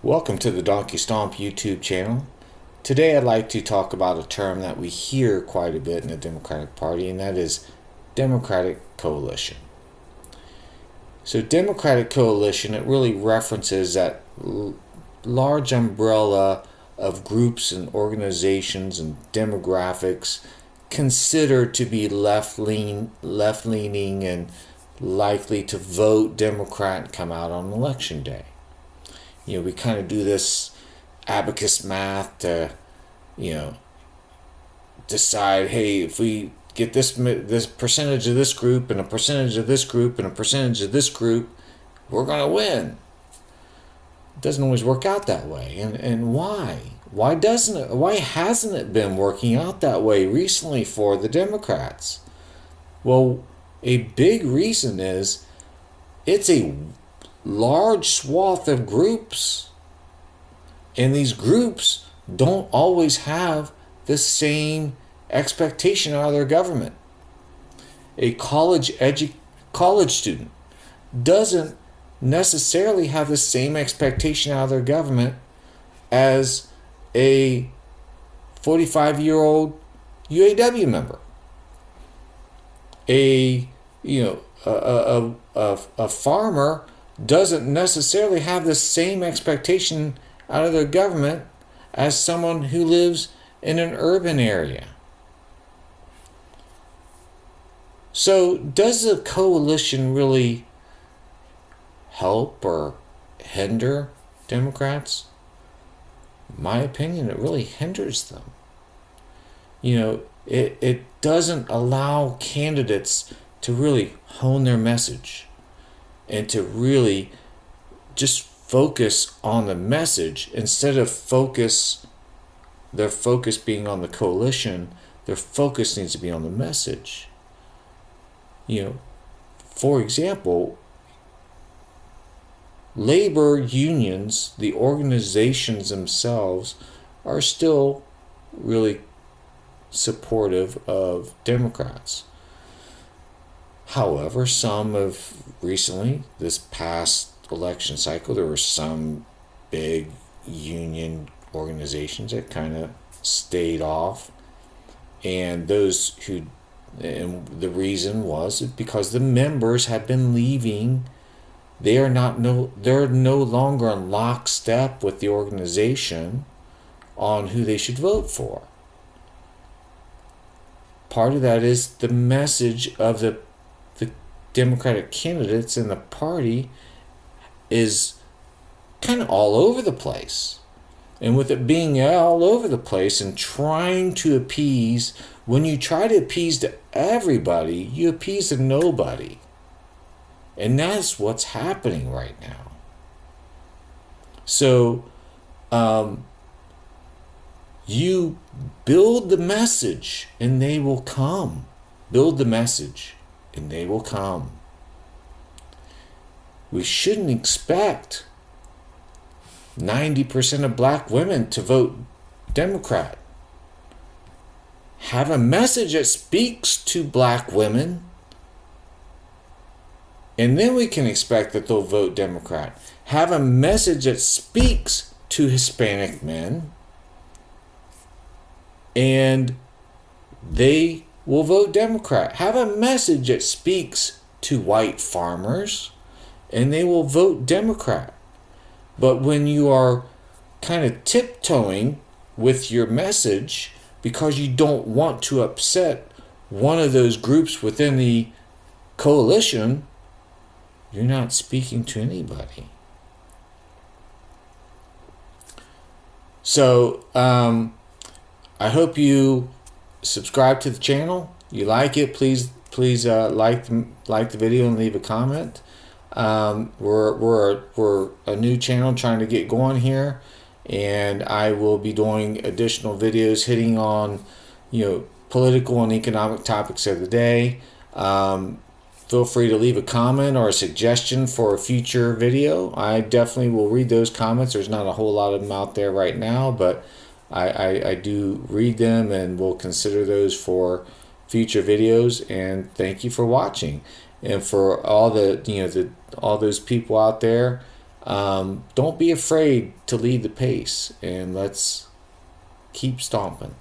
Welcome to the Donkey Stomp YouTube channel. Today I'd like to talk about a term that we hear quite a bit in the Democratic Party, and that is Democratic Coalition. So Democratic Coalition, it really references that large umbrella of groups and organizations and demographics considered to be left-leaning and likely to vote Democrat and come out on election day. We kind of do this abacus math to, decide, hey, if we get this percentage of this group and a percentage of this group and a percentage of this group, we're going to win. It doesn't always work out that way. And why? Why doesn't it? Why hasn't it been working out that way recently for the Democrats? Well, a big reason is it's a large swath of groups, and these groups don't always have the same expectation out of their government. A college student doesn't necessarily have the same expectation out of their government as a 45-year-old UAW member. A farmer doesn't necessarily have the same expectation out of their government as someone who lives in an urban area. So does the coalition really help or hinder Democrats? In my opinion, it really hinders them. It doesn't allow candidates to really hone their message and to really just focus on the message instead of their focus being on the coalition. Their focus needs to be on the message. For example, labor unions, the organizations themselves, are still really supportive of Democrats. However, some of recently, this past election cycle, there were some big union organizations that kind of stayed off, and the reason was because the members have been leaving. They're no longer in lockstep with the organization on who they should vote for. Part of that is the message of the Democratic candidates in the party is kind of all over the place. And with it being all over the place and trying to appease, when you try to appease to everybody, you appease to nobody. And that's what's happening right now. So, you build the message and they will come. Build the message and they will come. We shouldn't expect 90% of black women to vote Democrat. Have a message that speaks to black women, and then we can expect that they'll vote Democrat. Have a message that speaks to Hispanic men, and they will vote Democrat. Have a message that speaks to white farmers, and they will vote Democrat. But when you are kind of tiptoeing with your message because you don't want to upset one of those groups within the coalition, you're not speaking to anybody. So, I hope you subscribe to the channel. You like it, please like the video and leave a comment. We're a new channel trying to get going here, and I will be doing additional videos hitting on political and economic topics of the day. Feel free to leave a comment or a suggestion for a future video. I definitely will read those comments. There's not a whole lot of them out there right now, but I do read them and will consider those for future videos. And thank you for watching. And for all all those people out there Don't be afraid to lead the pace, and let's keep stomping.